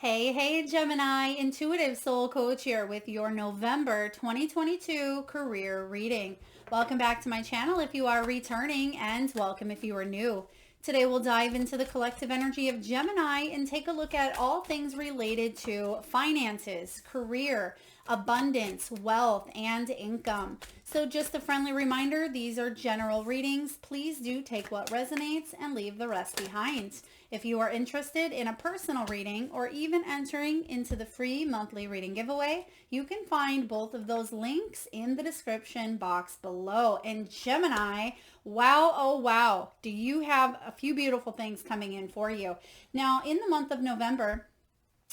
Hey, Gemini, Intuitive Soul Coach here with your November 2022 career reading. Welcome back to my channel if you are returning, and welcome if you are new. Today we'll dive into the collective energy of Gemini and take a look at all things related to finances, career, abundance, wealth, and income. So just a friendly reminder, these are general readings. Please do take what resonates and leave the rest behind. If you are interested in a personal reading or even entering into the free monthly reading giveaway, you can find both of those links in the description box below. And Gemini, wow, oh wow, do you have a few beautiful things coming in for you. Now, in the month of November,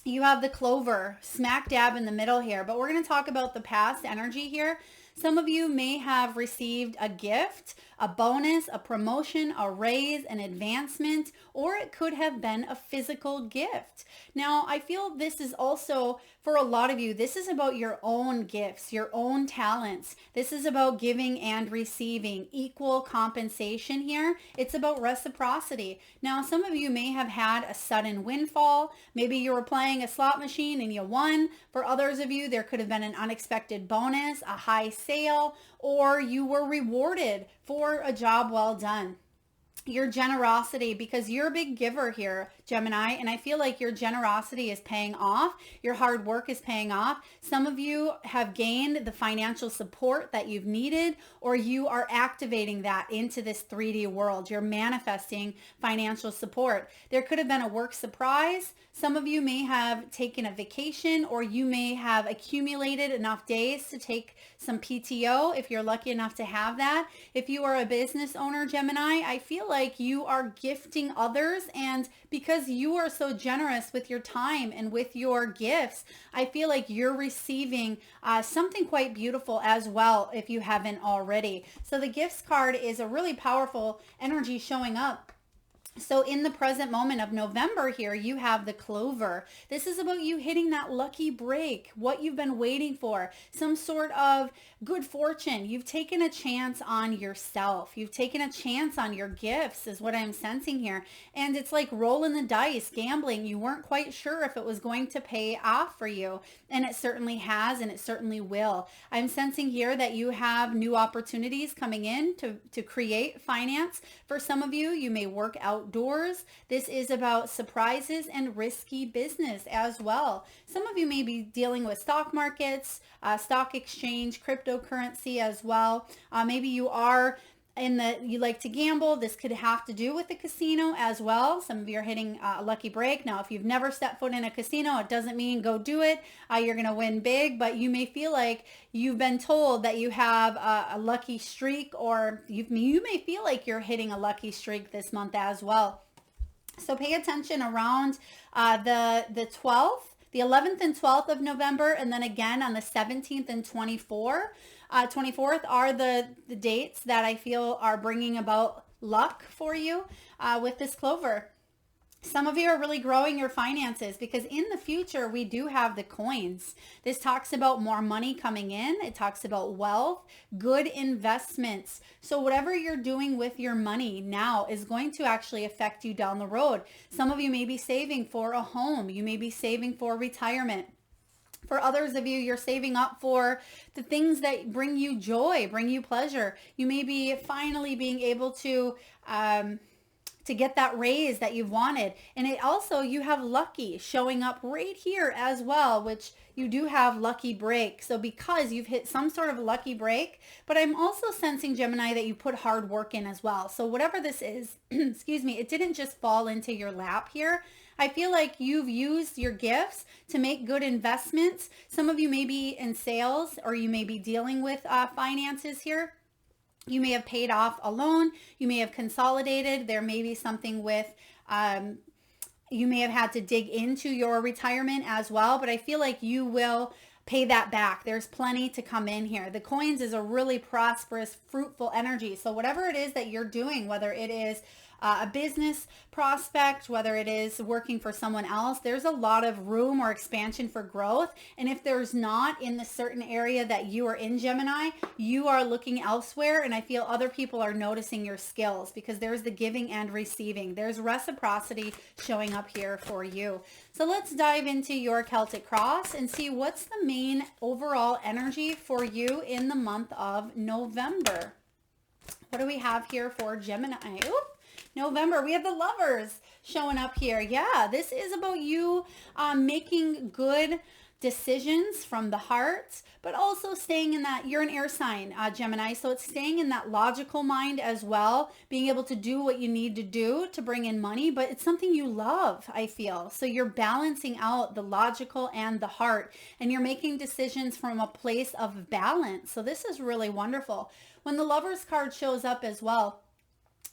you have the clover smack dab in the middle here, but we're going to talk about the past energy here. Some of you may have received a gift, a bonus, a promotion, a raise, an advancement, or it could have been a physical gift. Now, I feel this is also, for a lot of you, this is about your own gifts, your own talents. This is about giving and receiving equal compensation here. It's about reciprocity. Now, some of you may have had a sudden windfall. Maybe you were playing a slot machine and you won. For others of you, there could have been an unexpected bonus, a high sale, or you were rewarded for a job well done. Your generosity, because you're a big giver here, Gemini, and I feel like your generosity is paying off. Your hard work is paying off. Some of you have gained the financial support that you've needed, or you are activating that into this 3D world. You're manifesting financial support. There could have been a work surprise. Some of you may have taken a vacation, or you may have accumulated enough days to take some PTO if you're lucky enough to have that. If you are a business owner, Gemini, I feel like you are gifting others, and because you are so generous with your time and with your gifts, I feel like you're receiving something quite beautiful as well if you haven't already. So the gifts card is a really powerful energy showing up. So in the present moment of November here, you have the clover. This is about you hitting that lucky break, what you've been waiting for, some sort of good fortune. You've taken a chance on yourself. You've taken a chance on your gifts is what I'm sensing here. And it's like rolling the dice, gambling. You weren't quite sure if it was going to pay off for you. And it certainly has, and it certainly will. I'm sensing here that you have new opportunities coming in to create finance. For some of you, you may work outdoors. This is about surprises and risky business as well. Some of you may be dealing with stock markets, stock exchange, cryptocurrency as well. Maybe you are you like to gamble. This could have to do with the casino as well. Some of you are hitting a lucky break. Now, if you've never stepped foot in a casino, it doesn't mean go do it. You're going to win big, but you may feel like you've been told that you have a lucky streak, or you may feel like you're hitting a lucky streak this month as well. So pay attention around the 12th. The 11th and 12th of November, and then again on the 17th and 24th are the dates that I feel are bringing about luck for you with this clover. Some of you are really growing your finances because in the future, we do have the coins. This talks about more money coming in. It talks about wealth, good investments. So whatever you're doing with your money now is going to actually affect you down the road. Some of you may be saving for a home. You may be saving for retirement. For others of you, you're saving up for the things that bring you joy, bring you pleasure. You may be finally being able to get that raise that you've wanted. And it also, you have lucky showing up right here as well, which you do have lucky break. So because you've hit some sort of lucky break, but I'm also sensing, Gemini, that you put hard work in as well. So whatever this is, excuse me, it didn't just fall into your lap here. I feel like you've used your gifts to make good investments. Some of you may be in sales, or you may be dealing with finances here. You may have paid off a loan. You may have consolidated. There may be something with, you may have had to dig into your retirement as well, but I feel like you will pay that back. There's plenty to come in here. The coins is a really prosperous, fruitful energy. So whatever it is that you're doing, whether it is a business prospect, whether it is working for someone else, there's a lot of room or expansion for growth. And if there's not in the certain area that you are in, Gemini, you are looking elsewhere. And I feel other people are noticing your skills because there's the giving and receiving. There's reciprocity showing up here for you. So let's dive into your Celtic Cross and see what's the main overall energy for you in the month of November. What do we have here for Gemini? Oop, November, we have the Lovers showing up here. Yeah, this is about you making good decisions from the heart, but also staying in that, you're an air sign, Gemini, so it's staying in that logical mind as well, being able to do what you need to do to bring in money, but it's something you love, I feel. So you're balancing out the logical and the heart, and you're making decisions from a place of balance. So this is really wonderful. When the Lovers card shows up as well,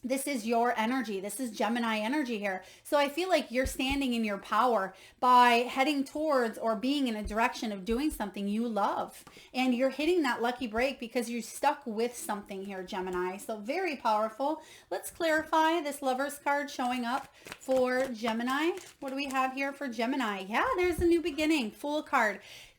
this is your energy. This is Gemini energy here. So I feel like you're standing in your power by heading towards or being in a direction of doing something you love. And you're hitting that lucky break because you're stuck with something here, Gemini. So very powerful. Let's clarify this Lovers card showing up for Gemini. What do we have here for Gemini? Yeah, there's a new beginning. Fool card.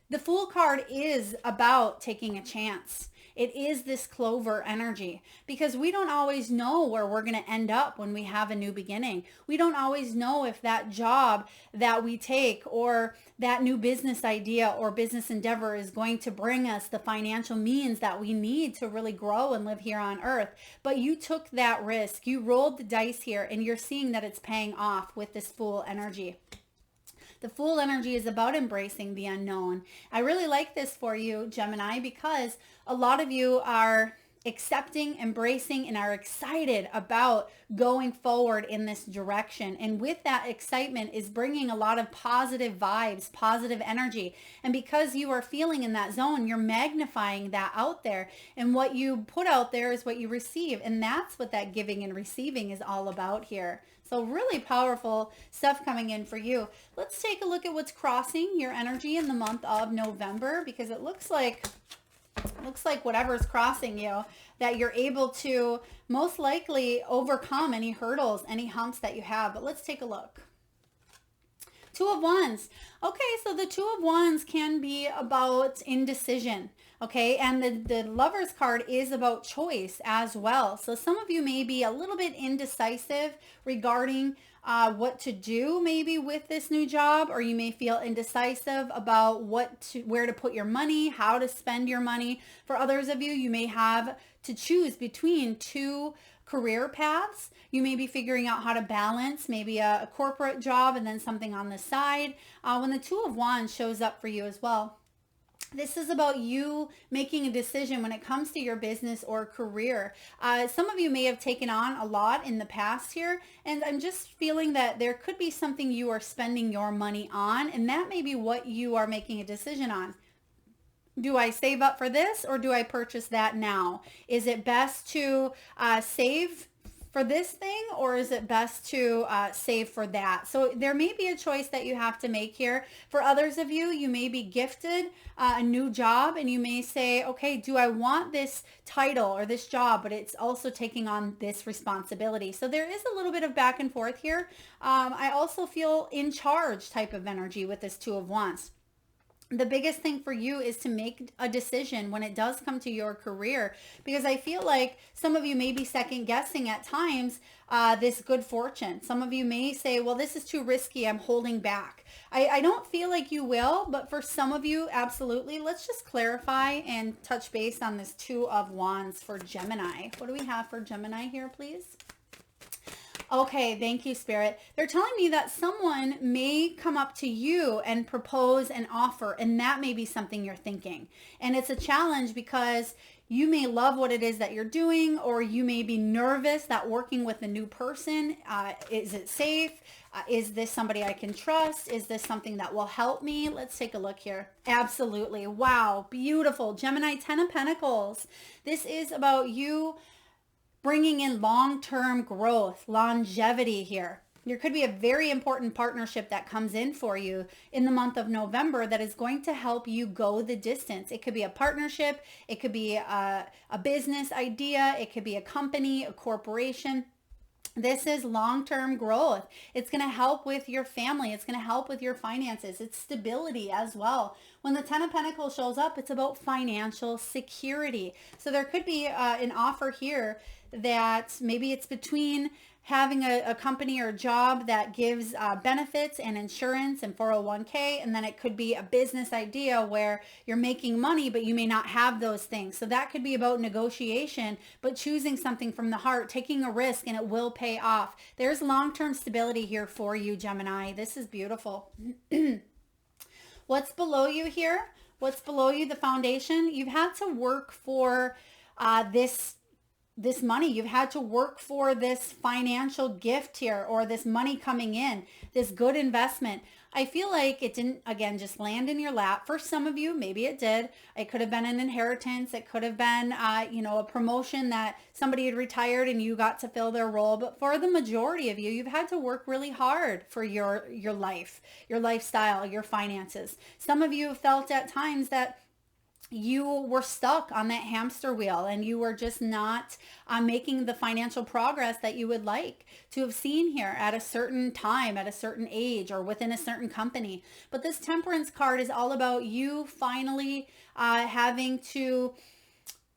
The Fool card is about taking a chance. It is this Clover energy because we don't always know where we're going to end up when we have a new beginning. We don't always know if that job that we take or that new business idea or business endeavor is going to bring us the financial means that we need to really grow and live here on earth. But you took that risk. You rolled the dice here and you're seeing that it's paying off with this Fool energy. The Fool energy is about embracing the unknown. I really like this for you, Gemini, because a lot of you are accepting, embracing, and are excited about going forward in this direction. And with that excitement is bringing a lot of positive vibes, positive energy. And because you are feeling in that zone, you're magnifying that out there. And what you put out there is what you receive. And that's what that giving and receiving is all about here. So really powerful stuff coming in for you. Let's take a look at what's crossing your energy in the month of November, because it looks like whatever's crossing you, that you're able to most likely overcome any hurdles, any humps that you have. But let's take a look. Two of Wands. Okay, so the Two of Wands can be about indecision. Okay, and the Lovers card is about choice as well. So some of you may be a little bit indecisive regarding what to do maybe with this new job, or you may feel indecisive about where to put your money, how to spend your money. For others of you, you may have to choose between two career paths. You may be figuring out how to balance maybe a corporate job and then something on the side. When the Two of Wands shows up for you as well, this is about you making a decision when it comes to your business or career. Some of you may have taken on a lot in the past here, and I'm just feeling that there could be something you are spending your money on, and that may be what you are making a decision on. Do I save up for this or do I purchase that now? Is it best to save for this thing, or is it best to save for that? So there may be a choice that you have to make here. For others of you, you may be gifted a new job and you may say, okay, do I want this title or this job, but it's also taking on this responsibility. So there is a little bit of back and forth here. I also feel in charge type of energy with this Two of Wands. The biggest thing for you is to make a decision when it does come to your career, because I feel like some of you may be second guessing at times this good fortune. Some of you may say, well, this is too risky, I'm holding back. I don't feel like you will, but for some of you, absolutely. Let's just clarify and touch base on this Two of Wands for Gemini. What do we have for Gemini here, please? Okay, thank you, Spirit. They're telling me that someone may come up to you and propose an offer, and that may be something you're thinking. And it's a challenge because you may love what it is that you're doing, or you may be nervous that working with a new person, is it safe? Is this somebody I can trust? Is this something that will help me? Let's take a look here. Absolutely. Wow, beautiful. Gemini, 10 of Pentacles. This is about you bringing in long-term growth, longevity here. There could be a very important partnership that comes in for you in the month of November that is going to help you go the distance. It could be a partnership. It could be a business idea. It could be a company, a corporation. This is long-term growth. It's going to help with your family. It's going to help with your finances. It's stability as well. When the Ten of Pentacles shows up, it's about financial security. So there could be an offer here that maybe it's between having a company or a job that gives benefits and insurance and 401k, and then it could be a business idea where you're making money, but you may not have those things. So that could be about negotiation, but choosing something from the heart, taking a risk, and it will pay off. There's long-term stability here for you, Gemini. This is beautiful. What's below you here? What's below you, the foundation? You've had to work for this money. You've had to work for this financial gift here, or this money coming in, this good investment. I feel like it didn't, again, just land in your lap. For some of you, maybe it did. It could have been an inheritance. It could have been, a promotion that somebody had retired and you got to fill their role. But for the majority of you, you've had to work really hard for your life, your lifestyle, your finances. Some of you have felt at times that you were stuck on that hamster wheel and you were just not making the financial progress that you would like to have seen here at a certain time, at a certain age, or within a certain company. But this Temperance card is all about you finally having to,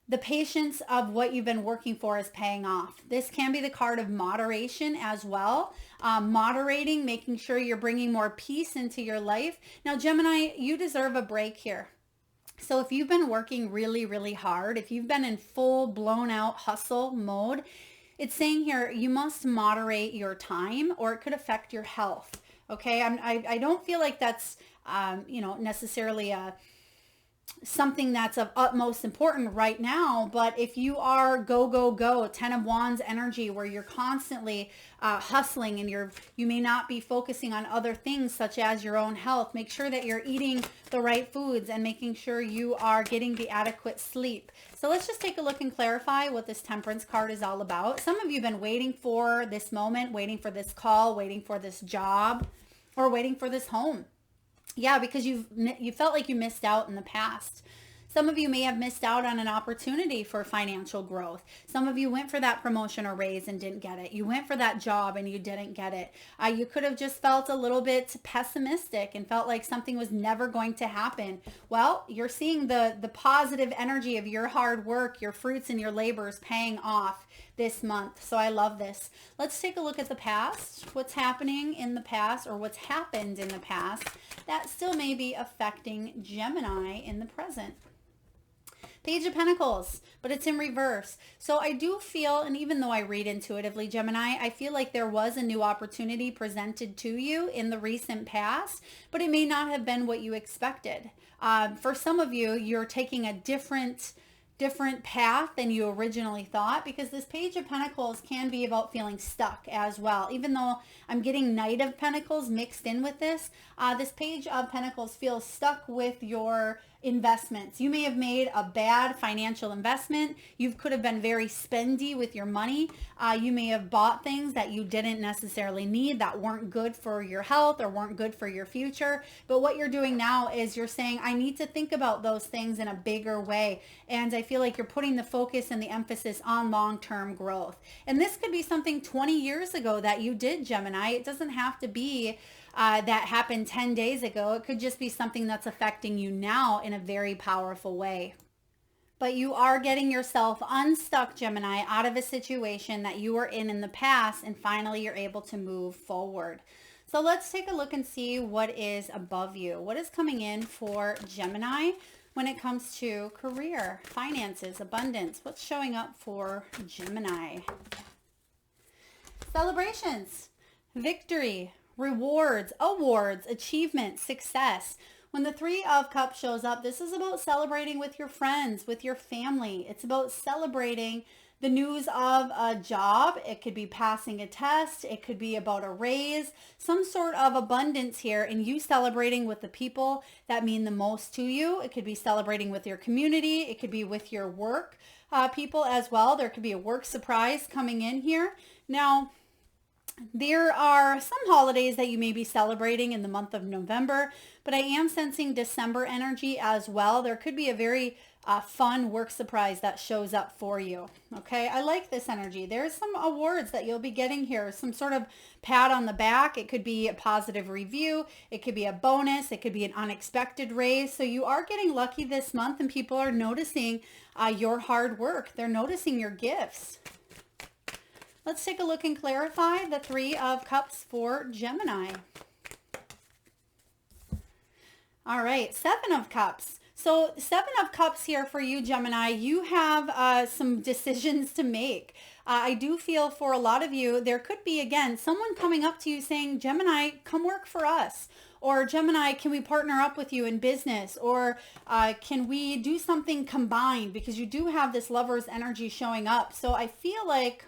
the patience of what you've been working for is paying off. This can be the card of moderation as well. Moderating, making sure you're bringing more peace into your life. Now, Gemini, you deserve a break here. So if you've been working really, really hard, if you've been in full blown out hustle mode, it's saying here you must moderate your time or it could affect your health. Okay, I don't feel like that's necessarily something that's of utmost importance right now, but if you are go, Ten of Wands energy where you're constantly hustling and you may not be focusing on other things such as your own health, make sure that you're eating the right foods and making sure you are getting the adequate sleep. So let's just take a look and clarify what this Temperance card is all about. Some of you have been waiting for this moment, waiting for this call, waiting for this job, or waiting for this home. Yeah, because you felt like you missed out in the past. Some of you may have missed out on an opportunity for financial growth. Some of you went for that promotion or raise and didn't get it. You went for that job and you didn't get it. You could have just felt a little bit pessimistic and felt like something was never going to happen. Well, you're seeing the positive energy of your hard work, your fruits and your labors paying off this month. So I love this. Let's take a look at the past. What's happening in the past, or what's happened in the past that still may be affecting Gemini in the present. Page of Pentacles, but it's in reverse. So I do feel, and even though I read intuitively, Gemini, I feel like there was a new opportunity presented to you in the recent past, but it may not have been what you expected. For some of you, you're taking a different path than you originally thought, because this Page of Pentacles can be about feeling stuck as well. Even though I'm getting Knight of Pentacles mixed in with this, this Page of Pentacles feels stuck with your investments. You may have made a bad financial investment. You could have been very spendy with your money. You may have bought things that you didn't necessarily need, that weren't good for your health or weren't good for your future. But what you're doing now is you're saying, I need to think about those things in a bigger way. And I feel like you're putting the focus and the emphasis on long-term growth. And this could be something 20 years ago that you did, Gemini. It doesn't have to be that happened 10 days ago. It could just be something that's affecting you now in a very powerful way. But you are getting yourself unstuck, Gemini, out of a situation that you were in the past, and finally you're able to move forward. So let's take a look and see what is above you. What is coming in for Gemini when it comes to career, finances, abundance? What's showing up for Gemini? Celebrations, victory, rewards, awards, achievement, success. When the Three of Cups shows up, this is about celebrating with your friends, with your family. It's about celebrating the news of a job. It could be passing a test. It could be about a raise, some sort of abundance here, and you celebrating with the people that mean the most to you. It could be celebrating with your community. It could be with your work people as well. There could be a work surprise coming in here. Now, there are some holidays that you may be celebrating in the month of November, but I am sensing December energy as well. There could be a very fun work surprise that shows up for you. Okay, I like this energy. There's some awards that you'll be getting here, some sort of pat on the back. It could be a positive review. It could be a bonus. It could be an unexpected raise. So you are getting lucky this month, and people are noticing your hard work. They're noticing your gifts. Let's take a look and clarify the Three of Cups for Gemini. All right, Seven of Cups. So Seven of Cups here for you, Gemini. You have some decisions to make. I do feel for a lot of you, there could be, again, someone coming up to you saying, Gemini, come work for us. Or Gemini, can we partner up with you in business? Or can we do something combined? Because you do have this lover's energy showing up. So I feel like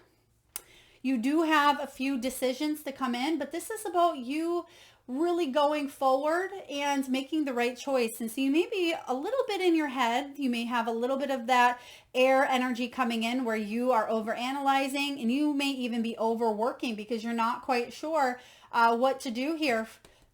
you do have a few decisions to come in, but this is about you really going forward and making the right choice. And so you may be a little bit in your head. You may have a little bit of that air energy coming in where you are overanalyzing, and you may even be overworking because you're not quite sure what to do here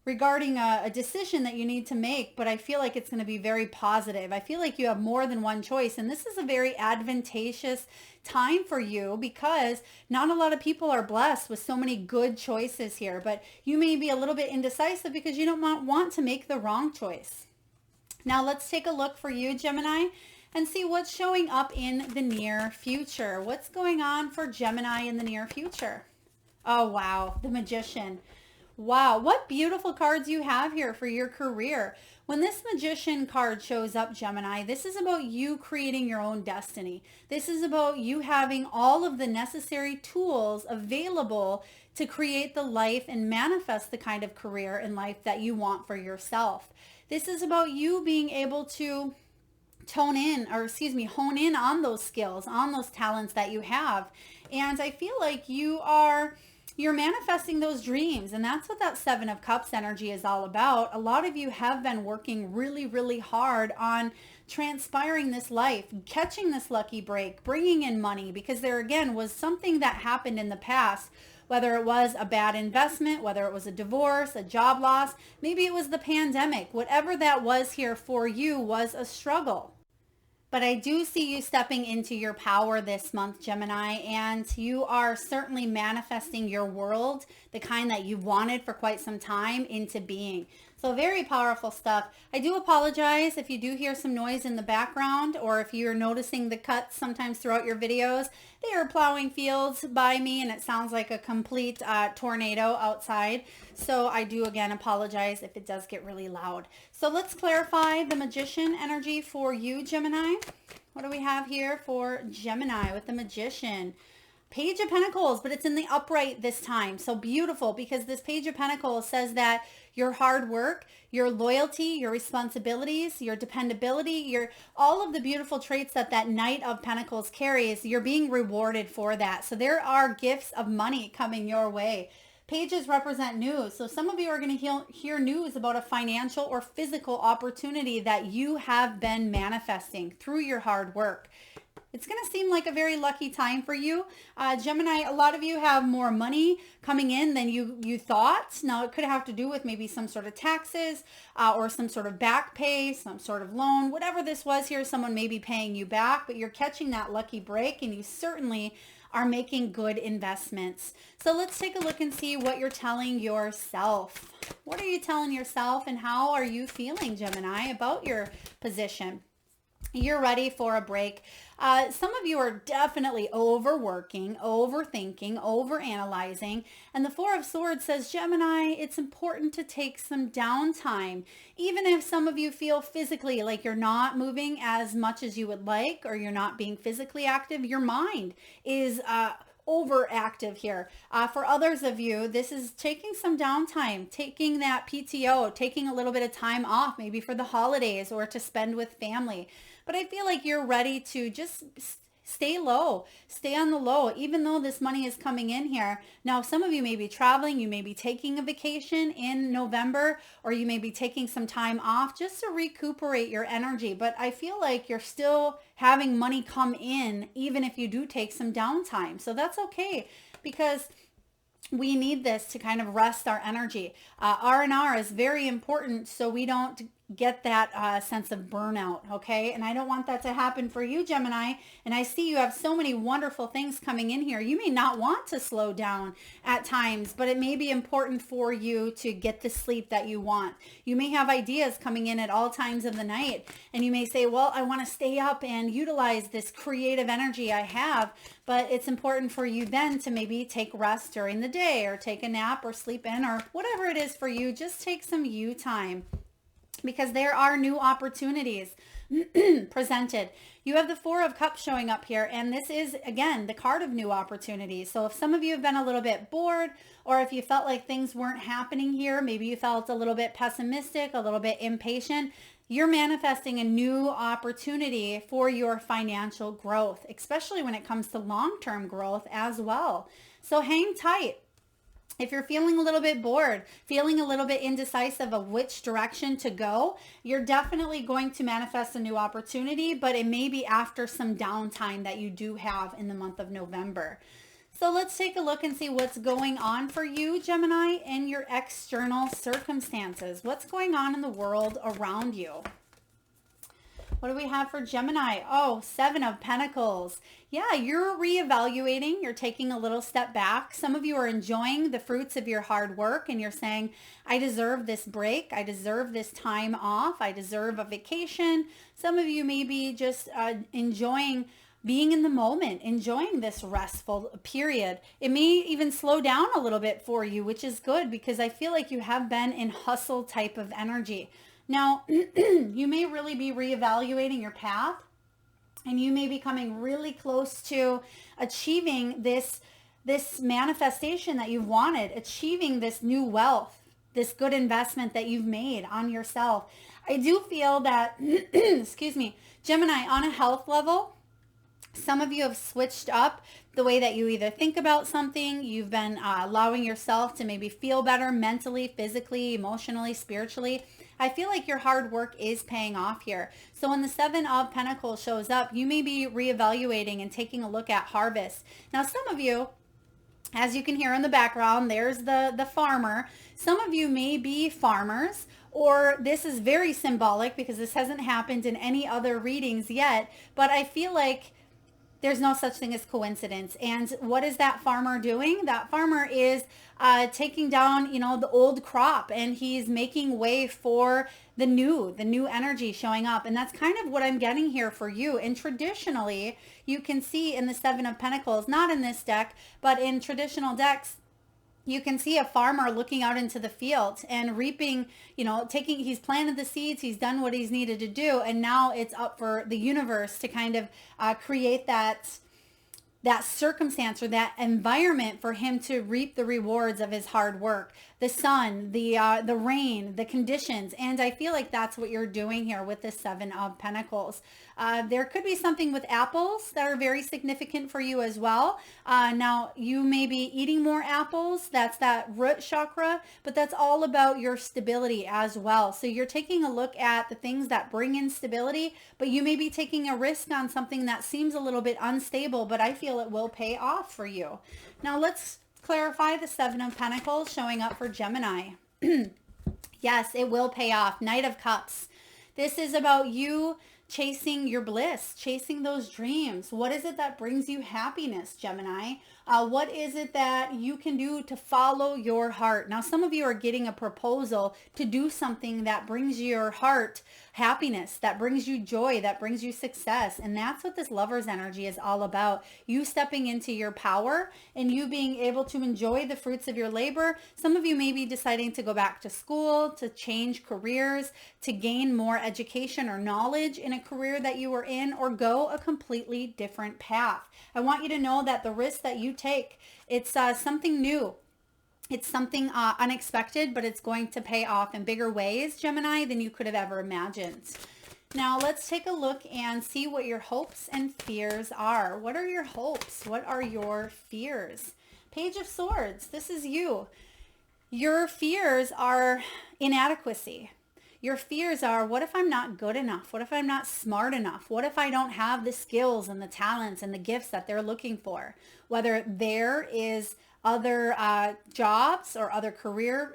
regarding a decision that you need to make. But I feel like it's going to be very positive. I feel like you have more than one choice, and this is a very advantageous time for you because not a lot of people are blessed with so many good choices here, but you may be a little bit indecisive because you don't want to make the wrong choice. Now let's take a look for you, Gemini, and see what's showing up in the near future. What's going on for Gemini in the near future? Oh, wow. The Magician. Wow, what beautiful cards you have here for your career. When this Magician card shows up, Gemini, this is about you creating your own destiny. This is about you having all of the necessary tools available to create the life and manifest the kind of career in life that you want for yourself. This is about you being able to hone in on those skills, on those talents that you have. And I feel like you're manifesting those dreams, and that's what that Seven of Cups energy is all about. A lot of you have been working really, really hard on transpiring this life, catching this lucky break, bringing in money, because there again was something that happened in the past, whether it was a bad investment, whether it was a divorce, a job loss, maybe it was the pandemic. Whatever that was here for you was a struggle. But I do see you stepping into your power this month, Gemini, and you are certainly manifesting your world, the kind that you've wanted for quite some time, into being. So very powerful stuff. I do apologize if you do hear some noise in the background, or if you're noticing the cuts sometimes throughout your videos. They are plowing fields by me, and it sounds like a complete tornado outside. So I do again apologize if it does get really loud. So let's clarify the Magician energy for you, Gemini. What do we have here for Gemini with the Magician? Page of Pentacles, but it's in the upright this time. So beautiful, because this Page of Pentacles says that your hard work, your loyalty, your responsibilities, your dependability, all of the beautiful traits that Knight of Pentacles carries, you're being rewarded for that. So there are gifts of money coming your way. Pages represent news. So some of you are going to hear news about a financial or physical opportunity that you have been manifesting through your hard work. It's going to seem like a very lucky time for you. Gemini, a lot of you have more money coming in than you thought. Now, it could have to do with maybe some sort of taxes or some sort of back pay, some sort of loan. Whatever this was here, someone may be paying you back, but you're catching that lucky break, and you certainly are making good investments. So let's take a look and see what you're telling yourself. What are you telling yourself, and how are you feeling, Gemini, about your position? You're ready for a break. Some of you are definitely overworking, overthinking, overanalyzing. And the Four of Swords says, Gemini, it's important to take some downtime. Even if some of you feel physically like you're not moving as much as you would like, or you're not being physically active, your mind is overactive here. For others of you, this is taking some downtime, taking that PTO, taking a little bit of time off, maybe for the holidays or to spend with family. But I feel like you're ready to just stay low, stay on the low, even though this money is coming in here. Now, some of you may be traveling, you may be taking a vacation in November, or you may be taking some time off just to recuperate your energy. But I feel like you're still having money come in, even if you do take some downtime. So that's okay, because we need this to kind of rest our energy. R&R is very important so we don't get that sense of burnout, okay? And I don't want that to happen for you, Gemini. And I see you have so many wonderful things coming in here. You may not want to slow down at times, but it may be important for you to get the sleep that you want. You may have ideas coming in at all times of the night, and you may say, well, I want to stay up and utilize this creative energy I have, but it's important for you then to maybe take rest during the day or take a nap or sleep in or whatever it is for you. Just take some you time, because there are new opportunities presented. You have the Four of Cups showing up here, and this is, again, the card of new opportunities. So if some of you have been a little bit bored, or if you felt like things weren't happening here, maybe you felt a little bit pessimistic, a little bit impatient, you're manifesting a new opportunity for your financial growth, especially when it comes to long-term growth as well. So hang tight. If you're feeling a little bit bored, feeling a little bit indecisive of which direction to go, you're definitely going to manifest a new opportunity, but it may be after some downtime that you do have in the month of November. So let's take a look and see what's going on for you, Gemini, in your external circumstances. What's going on in the world around you? What do we have for Gemini? Oh, Seven of Pentacles. Yeah, you're reevaluating. You're taking a little step back. Some of you are enjoying the fruits of your hard work, and you're saying, I deserve this break. I deserve this time off. I deserve a vacation. Some of you may be just enjoying being in the moment, enjoying this restful period. It may even slow down a little bit for you, which is good, because I feel like you have been in hustle type of energy. Now, you may really be reevaluating your path, and you may be coming really close to achieving this manifestation that you've wanted, achieving this new wealth, this good investment that you've made on yourself. I do feel that, excuse me, Gemini, on a health level, some of you have switched up the way that you either think about something. You've been allowing yourself to maybe feel better mentally, physically, emotionally, spiritually. I feel like your hard work is paying off here. So when the Seven of Pentacles shows up, you may be reevaluating and taking a look at harvest. Now, some of you, as you can hear in the background, there's the farmer. Some of you may be farmers, or this is very symbolic because this hasn't happened in any other readings yet, but I feel like there's no such thing as coincidence. And what is that farmer doing? That farmer is taking down, the old crop, and he's making way for the new energy showing up. And that's kind of what I'm getting here for you. And traditionally, you can see in the Seven of Pentacles, not in this deck, but in traditional decks, you can see a farmer looking out into the field and reaping, he's planted the seeds, he's done what he's needed to do, and now it's up for the universe to kind of create that circumstance or that environment for him to reap the rewards of his hard work. The sun, the rain, the conditions. And I feel like that's what you're doing here with the Seven of Pentacles. There could be something with apples that are very significant for you as well. Now, you may be eating more apples. That's that root chakra, but that's all about your stability as well. So you're taking a look at the things that bring in stability, but you may be taking a risk on something that seems a little bit unstable, but I feel it will pay off for you. Now, let's clarify the Seven of Pentacles showing up for Gemini. Yes, it will pay off. Knight of Cups. This is about you chasing your bliss, chasing those dreams. What is it that brings you happiness, Gemini? What is it that you can do to follow your heart? Now, some of you are getting a proposal to do something that brings your heart happiness, that brings you joy, that brings you success. And that's what this Lover's energy is all about. You stepping into your power and you being able to enjoy the fruits of your labor. Some of you may be deciding to go back to school, to change careers, to gain more education or knowledge in a career that you were in, or go a completely different path. I want you to know that the risk that you take, it's something new. It's something unexpected, but it's going to pay off in bigger ways, Gemini, than you could have ever imagined. Now, let's take a look and see what your hopes and fears are. What are your hopes? What are your fears? Page of Swords. This is you. Your fears are inadequacy. Your fears are, what if I'm not good enough? What if I'm not smart enough? What if I don't have the skills and the talents and the gifts that they're looking for? Whether there is other jobs or other career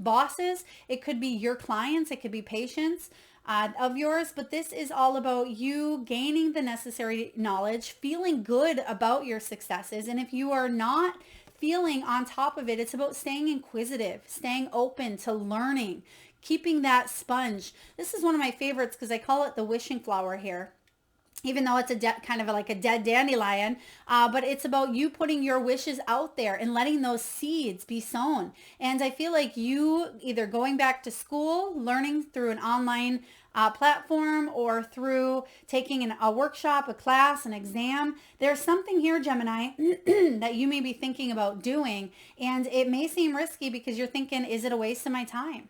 bosses. It could be your clients. It could be patients of yours, but this is all about you gaining the necessary knowledge, feeling good about your successes. And if you are not feeling on top of it, it's about staying inquisitive, staying open to learning, keeping that sponge. This is one of my favorites because I call it the wishing flower here, even though it's a kind of like a dead dandelion, but it's about you putting your wishes out there and letting those seeds be sown. And I feel like you either going back to school, learning through an online platform, or through taking a workshop, a class, an exam, there's something here, Gemini, that you may be thinking about doing. And it may seem risky because you're thinking, is it a waste of my time?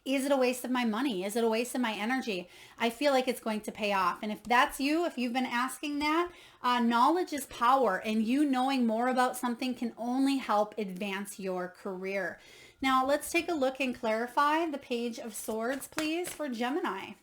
Is it a waste of my money? Is it a waste of my energy? I feel like it's going to pay off. And if that's you, if you've been asking that, knowledge is power, and you knowing more about something can only help advance your career. Now let's take a look and clarify the Page of Swords, please, for Gemini.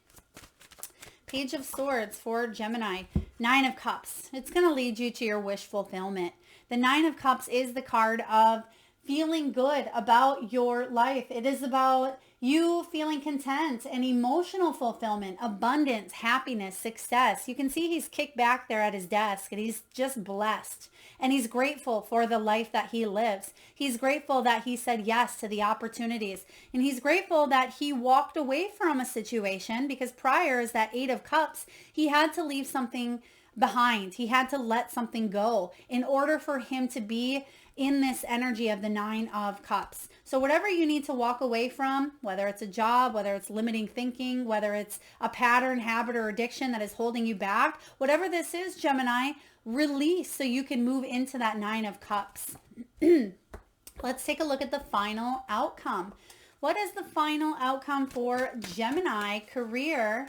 Page of Swords for Gemini. Nine of Cups. It's going to lead you to your wish fulfillment. The Nine of Cups is the card of feeling good about your life. It is about you feeling content and emotional fulfillment, abundance, happiness, success. You can see he's kicked back there at his desk and he's just blessed. And he's grateful for the life that he lives. He's grateful that he said yes to the opportunities. And he's grateful that he walked away from a situation, because prior is that Eight of Cups. He had to leave something behind. He had to let something go in order for him to be in this energy of the Nine of Cups. So whatever you need to walk away from, whether it's a job, whether it's limiting thinking, whether it's a pattern, habit, or addiction that is holding you back, whatever this is, Gemini, release so you can move into that Nine of Cups. Let's take a look at the final outcome. What is the final outcome for Gemini career,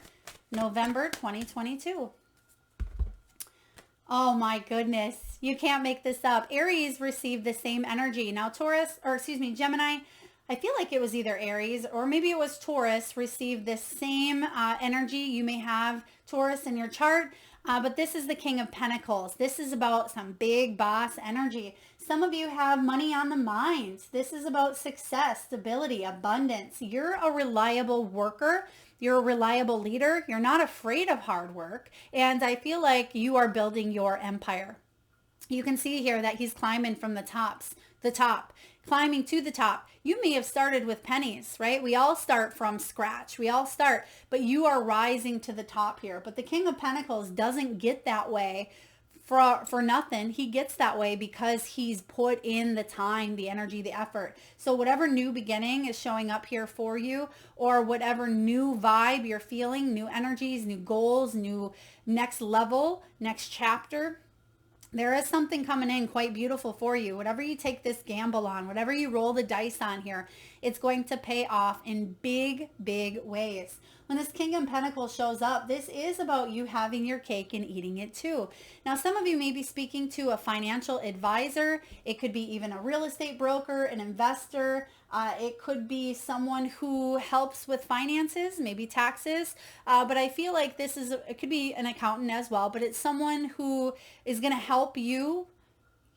November 2022? Oh my goodness. You can't make this up. Aries received the same energy. Now Gemini, I feel like it was either Aries or maybe it was Taurus, received this same energy. You may have Taurus in your chart, but this is the King of Pentacles. This is about some big boss energy. Some of you have money on the mind. This is about success, stability, abundance. You're a reliable worker. You're a reliable leader. You're not afraid of hard work. And I feel like you are building your empire. You can see here that he's climbing from the top, climbing to the top. You may have started with pennies, right? We all start from scratch. We all start, but you are rising to the top here. But the King of Pentacles doesn't get that way for nothing. He gets that way because he's put in the time, the energy, the effort. So whatever new beginning is showing up here for you, or whatever new vibe you're feeling, new energies, new goals, new next level, next chapter, there is something coming in quite beautiful for you. Whatever you take this gamble on, whatever you roll the dice on here, it's going to pay off in big, big ways. When this King of Pentacles shows up, this is about you having your cake and eating it too. Now, some of you may be speaking to a financial advisor. It could be even a real estate broker, an investor. It could be someone who helps with finances, maybe taxes. But I feel like it could be an accountant as well, but it's someone who is going to help you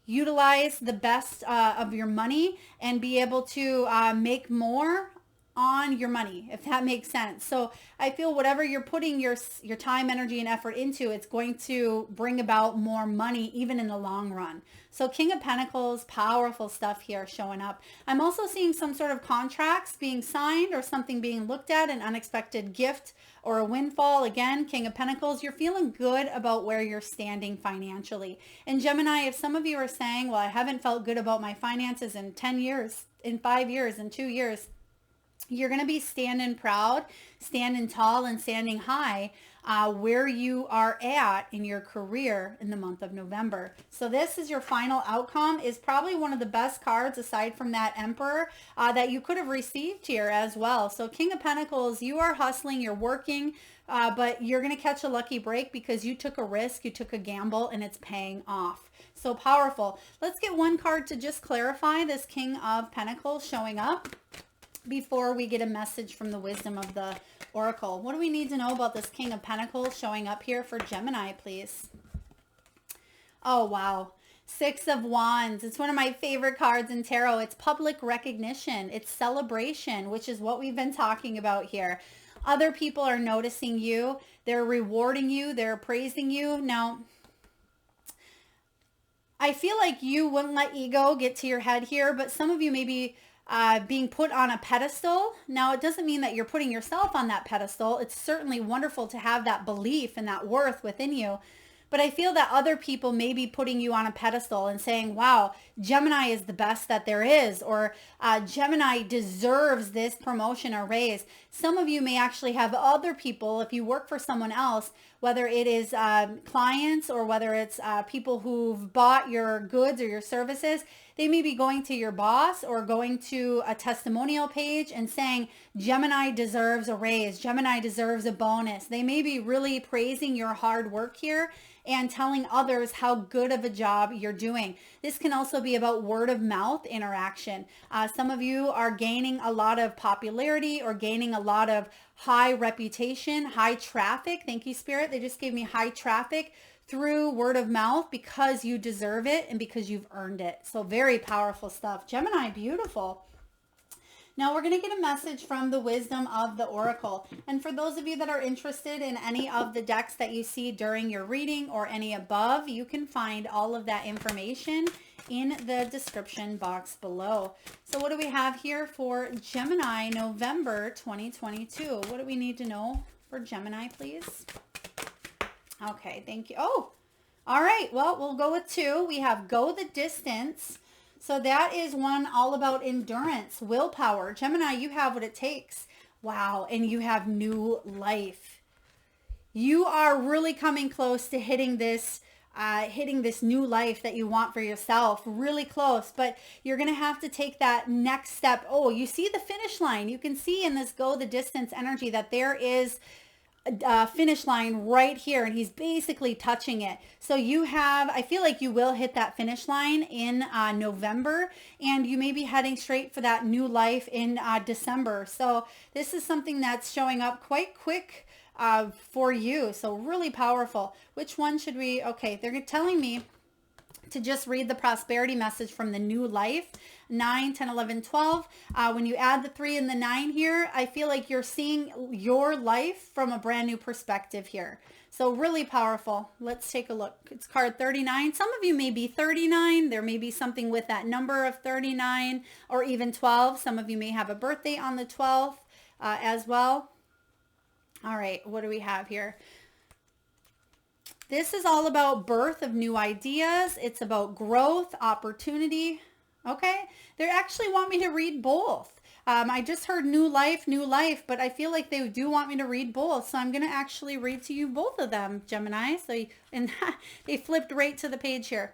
utilize the best of your money and be able to make more on your money, if that makes sense. So I feel whatever you're putting your time, energy, and effort into, it's going to bring about more money even in the long run. So King of Pentacles, powerful stuff here showing up. I'm also seeing some sort of contracts being signed or something being looked at, an unexpected gift or a windfall. Again, King of Pentacles, you're feeling good about where you're standing financially. And Gemini, if some of you are saying, well, I haven't felt good about my finances in 10 years, in 5 years, in 2 years, you're going to be standing proud, standing tall, and standing high where you are at in your career in the month of November. So this is your final outcome. Is probably one of the best cards aside from that Emperor that you could have received here as well. So King of Pentacles, you are hustling, you're working, but you're going to catch a lucky break because you took a risk, you took a gamble, and it's paying off. So powerful. Let's get one card to just clarify this King of Pentacles showing up before we get a message from the wisdom of the Oracle. What do we need to know about this King of Pentacles showing up here for Gemini, please? Oh, wow. Six of Wands. It's one of my favorite cards in tarot. It's public recognition. It's celebration, which is what we've been talking about here. Other people are noticing you. They're rewarding you. They're praising you. Now, I feel like you wouldn't let ego get to your head here, but some of you may be being put on a pedestal. Now, it doesn't mean that you're putting yourself on that pedestal. It's certainly wonderful to have that belief and that worth within you. But I feel that other people may be putting you on a pedestal and saying, wow, Gemini is the best that there is, or Gemini deserves this promotion or raise. Some of you may actually have other people, if you work for someone else, whether it is clients or whether it's people who've bought your goods or your services, they may be going to your boss or going to a testimonial page and saying, Gemini deserves a raise. Gemini deserves a bonus. They may be really praising your hard work here and telling others how good of a job you're doing. This can also be about word of mouth interaction. Some of you are gaining a lot of popularity or gaining a lot of high reputation, high traffic. Thank you, Spirit. They just gave me high traffic through word of mouth because you deserve it and because you've earned it. So very powerful stuff. Gemini, beautiful. Now we're going to get a message from the wisdom of the Oracle. And for those of you that are interested in any of the decks that you see during your reading or any above, you can find all of that information in the description box below. So what do we have here for Gemini, November 2022? What do we need to know for Gemini, please? Okay, thank you. Oh, all right. Well, we'll go with 2. We have go the distance. So that is one all about endurance, willpower. Gemini, you have what it takes. Wow. And you have new life. You are really coming close to hitting this new life that you want for yourself. Really close, but you're going to have to take that next step. Oh, you see the finish line. You can see in this go the distance energy that there is finish line right here, and he's basically touching it. So you have, I feel like you will hit that finish line in November, and you may be heading straight for that new life in December. So this is something that's showing up quite quick for you. So really powerful. Which one should we, okay, they're telling me to just read the prosperity message from the new life, 9, 10, 11, 12. When you add the 3 and the 9 here, I feel like you're seeing your life from a brand new perspective here. So really powerful. Let's take a look. It's card 39. Some of you may be 39. There may be something with that number of 39 or even 12. Some of you may have a birthday on the 12th as well. All right, what do we have here? This is all about birth of new ideas. It's about growth, opportunity. Okay. They actually want me to read both. I just heard new life, but I feel like they do want me to read both. So I'm going to actually read to you both of them, Gemini. So, and they flipped right to the page here.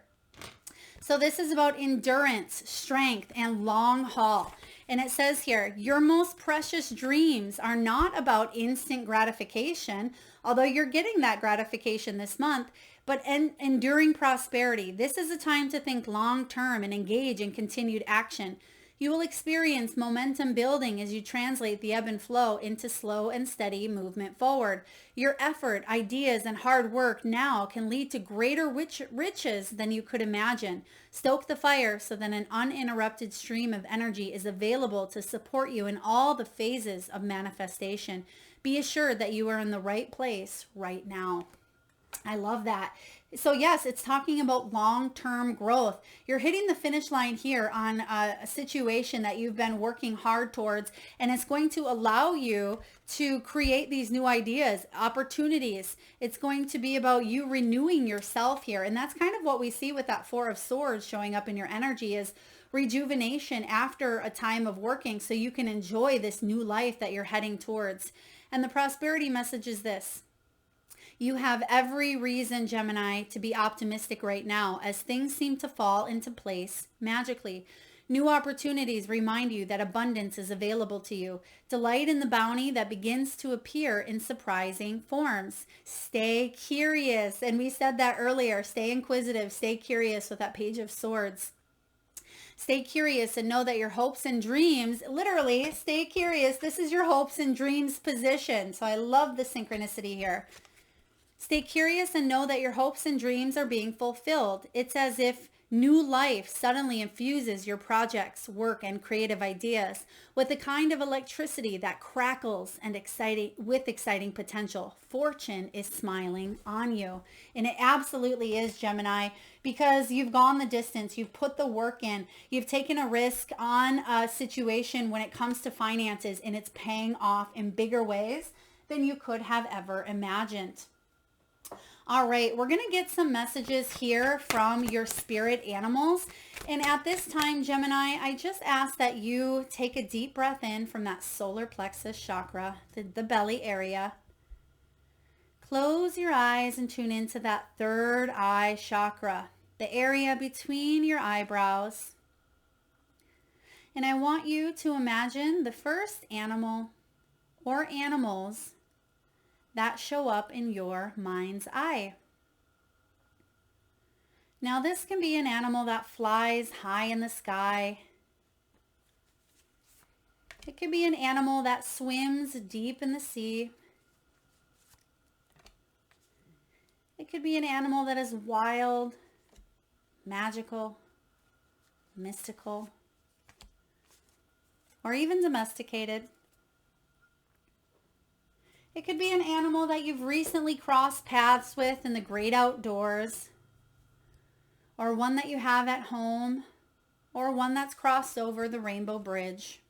So this is about endurance, strength, and long haul. And it says here, your most precious dreams are not about instant gratification, although you're getting that gratification this month, but enduring prosperity. This is a time to think long-term and engage in continued action. You will experience momentum building as you translate the ebb and flow into slow and steady movement forward. Your effort, ideas, and hard work now can lead to greater riches than you could imagine. Stoke the fire so that an uninterrupted stream of energy is available to support you in all the phases of manifestation. Be assured that you are in the right place right now. I love that. So yes, it's talking about long-term growth. You're hitting the finish line here on a situation that you've been working hard towards, and it's going to allow you to create these new ideas, opportunities. It's going to be about you renewing yourself here. And that's kind of what we see with that 4 of Swords showing up in your energy is rejuvenation after a time of working so you can enjoy this new life that you're heading towards. And the prosperity message is this. You have every reason, Gemini, to be optimistic right now as things seem to fall into place magically. New opportunities remind you that abundance is available to you. Delight in the bounty that begins to appear in surprising forms. Stay curious. And we said that earlier. Stay inquisitive. Stay curious with that Page of Swords. Stay curious and know that your hopes and dreams, literally, stay curious. This is your hopes and dreams position. So I love the synchronicity here. Stay curious and know that your hopes and dreams are being fulfilled. It's as if New life suddenly infuses your projects, work, and creative ideas with the kind of electricity that crackles and exciting potential. Fortune is smiling on you. And it absolutely is, Gemini, because you've gone the distance. You've put the work in. You've taken a risk on a situation when it comes to finances, and it's paying off in bigger ways than you could have ever imagined. All right, we're going to get some messages here from your spirit animals. And at this time, Gemini, I just ask that you take a deep breath in from that solar plexus chakra, the belly area. Close your eyes and tune into that third eye chakra, the area between your eyebrows. And I want you to imagine the first animal or animals that show up in your mind's eye. Now this can be an animal that flies high in the sky. It could be an animal that swims deep in the sea. It could be an animal that is wild, magical, mystical, or even domesticated. It could be an animal that you've recently crossed paths with in the great outdoors, or one that you have at home, or one that's crossed over the rainbow bridge.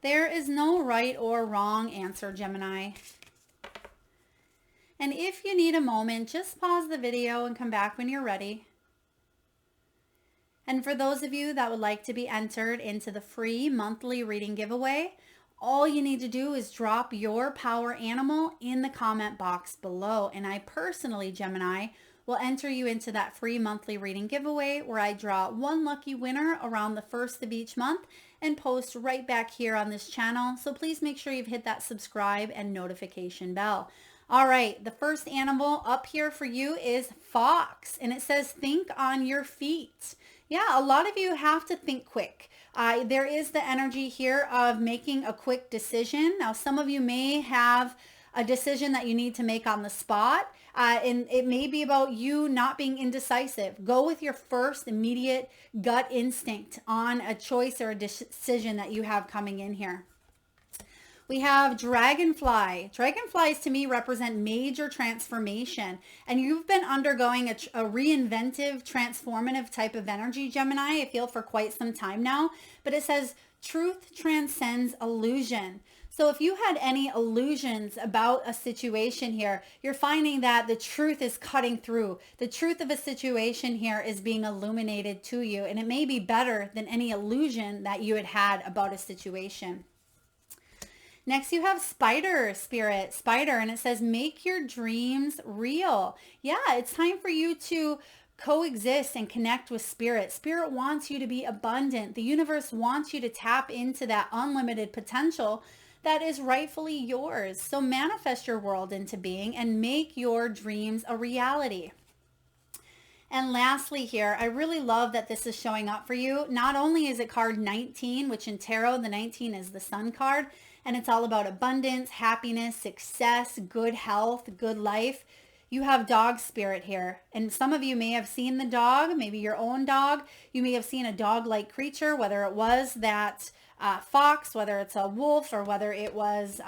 There is no right or wrong answer, Gemini. And if you need a moment, just pause the video and come back when you're ready. And for those of you that would like to be entered into the free monthly reading giveaway, all you need to do is drop your power animal in the comment box below. And I personally, Gemini, will enter you into that free monthly reading giveaway where I draw one lucky winner around the first of each month and post right back here on this channel. So please make sure you've hit that subscribe and notification bell. All right, the first animal up here for you is fox, and it says think on your feet. Yeah, a lot of you have to think quick. There is the energy here of making a quick decision. Now, some of you may have a decision that you need to make on the spot, and it may be about you not being indecisive. Go with your first immediate gut instinct on a choice or a decision that you have coming in here. We have Dragonfly. Dragonflies to me represent major transformation, and you've been undergoing a reinventive, transformative type of energy, Gemini, I feel, for quite some time now. But it says truth transcends illusion. So if you had any illusions about a situation here, you're finding that the truth is cutting through. The truth of a situation here is being illuminated to you, and it may be better than any illusion that you had about a situation. Next, you have spider, and it says, make your dreams real. Yeah, it's time for you to coexist and connect with spirit. Spirit wants you to be abundant. The universe wants you to tap into that unlimited potential that is rightfully yours. So manifest your world into being and make your dreams a reality. And lastly here, I really love that this is showing up for you. Not only is it card 19, which in tarot, the 19 is the sun card, and it's all about abundance, happiness, success, good health, good life. You have dog spirit here. And some of you may have seen the dog, maybe your own dog. You may have seen a dog-like creature, whether it was that fox, whether it's a wolf, or whether it was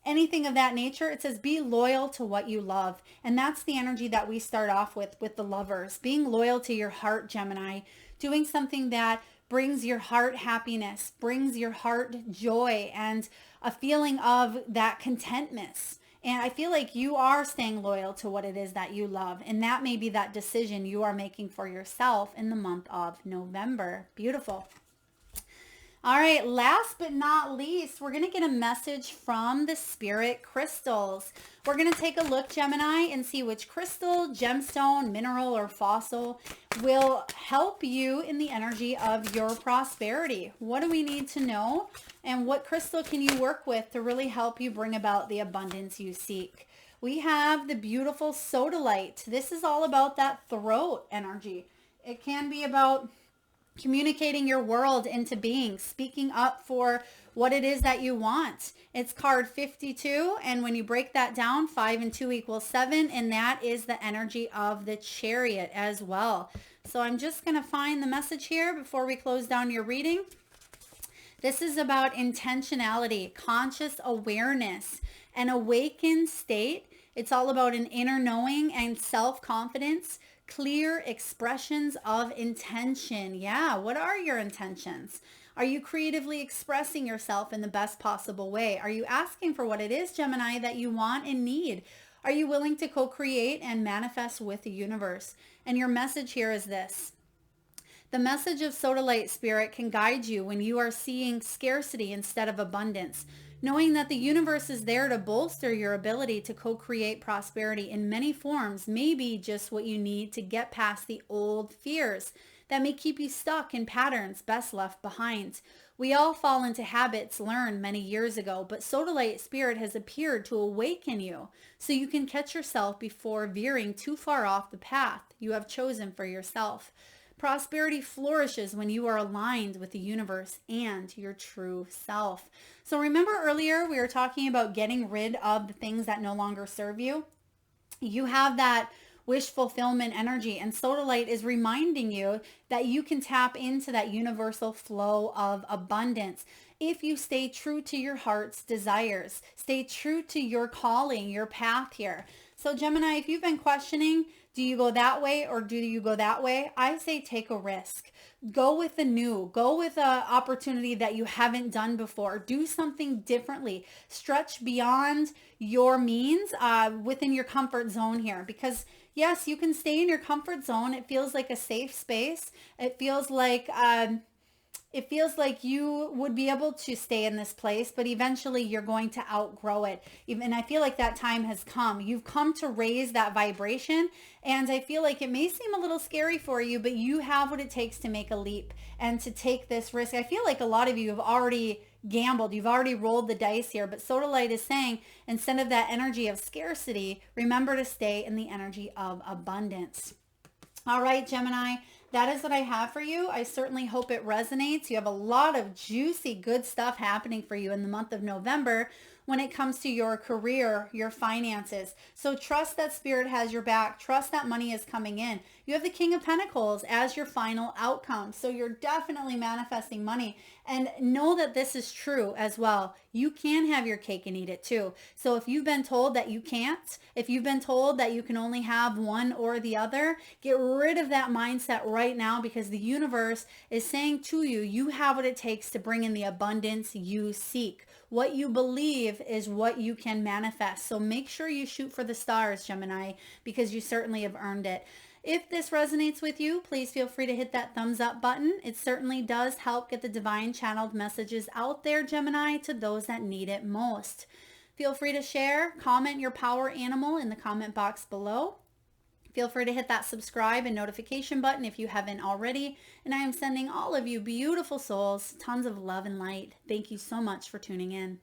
anything of that nature. It says be loyal to what you love. And that's the energy that we start off with the lovers. Being loyal to your heart, Gemini. Doing something that brings your heart happiness, brings your heart joy, and a feeling of that contentness. And I feel like you are staying loyal to what it is that you love. And that may be that decision you are making for yourself in the month of November. Beautiful. All right, last but not least, we're going to get a message from the spirit crystals. We're going to take a look, Gemini, and see which crystal, gemstone, mineral, or fossil will help you in the energy of your prosperity. What do we need to know? And what crystal can you work with to really help you bring about the abundance you seek? We have the beautiful sodalite. This is all about that throat energy. It can be about communicating your world into being, speaking up for what it is that you want. It's card 52, and when you break that down, 5 and 2 equals 7, and that is the energy of the Chariot as well. So I'm just going to find the message here before we close down your reading. This is about intentionality, conscious awareness, an awakened state. It's all about an inner knowing and self-confidence, clear expressions of intention. Yeah, what are your intentions? Are you creatively expressing yourself in the best possible way? Are you asking for what it is, Gemini, that you want and need? Are you willing to co-create and manifest with the universe? And your message here is this. The message of Sodalite Spirit can guide you when you are seeing scarcity instead of abundance, knowing that the universe is there to bolster your ability to co-create prosperity in many forms may be just what you need to get past the old fears that may keep you stuck in patterns best left behind. We all fall into habits learned many years ago, but Sodalite Spirit has appeared to awaken you so you can catch yourself before veering too far off the path you have chosen for yourself. Prosperity flourishes when you are aligned with the universe and your true self. So remember earlier we were talking about getting rid of the things that no longer serve you? You have that wish fulfillment energy, and Sodalite is reminding you that you can tap into that universal flow of abundance if you stay true to your heart's desires, stay true to your calling, your path here. So Gemini, if you've been questioning, do you go that way or do you go that way? I say take a risk. Go with the new. Go with an opportunity that you haven't done before. Do something differently. Stretch beyond your means within your comfort zone here. Because yes, you can stay in your comfort zone. It feels like a safe space. It feels like you would be able to stay in this place, but eventually you're going to outgrow it. And I feel like that time has come. You've come to raise that vibration. And I feel like it may seem a little scary for you, but you have what it takes to make a leap and to take this risk. I feel like a lot of you have already gambled. You've already rolled the dice here. But Sodalite is saying, instead of that energy of scarcity, remember to stay in the energy of abundance. All right, Gemini. That is what I have for you. I certainly hope it resonates. You have a lot of juicy, good stuff happening for you in the month of November when it comes to your career, your finances. So trust that Spirit has your back. Trust that money is coming in. You have the King of Pentacles as your final outcome. So you're definitely manifesting money. And know that this is true as well. You can have your cake and eat it too. So if you've been told that you can't, if you've been told that you can only have one or the other, get rid of that mindset right now, because the universe is saying to you, you have what it takes to bring in the abundance you seek. What you believe is what you can manifest. So make sure you shoot for the stars, Gemini, because you certainly have earned it. If this resonates with you, please feel free to hit that thumbs up button. It certainly does help get the divine channeled messages out there, Gemini, to those that need it most. Feel free to share, comment your power animal in the comment box below. Feel free to hit that subscribe and notification button if you haven't already. And I am sending all of you beautiful souls tons of love and light. Thank you so much for tuning in.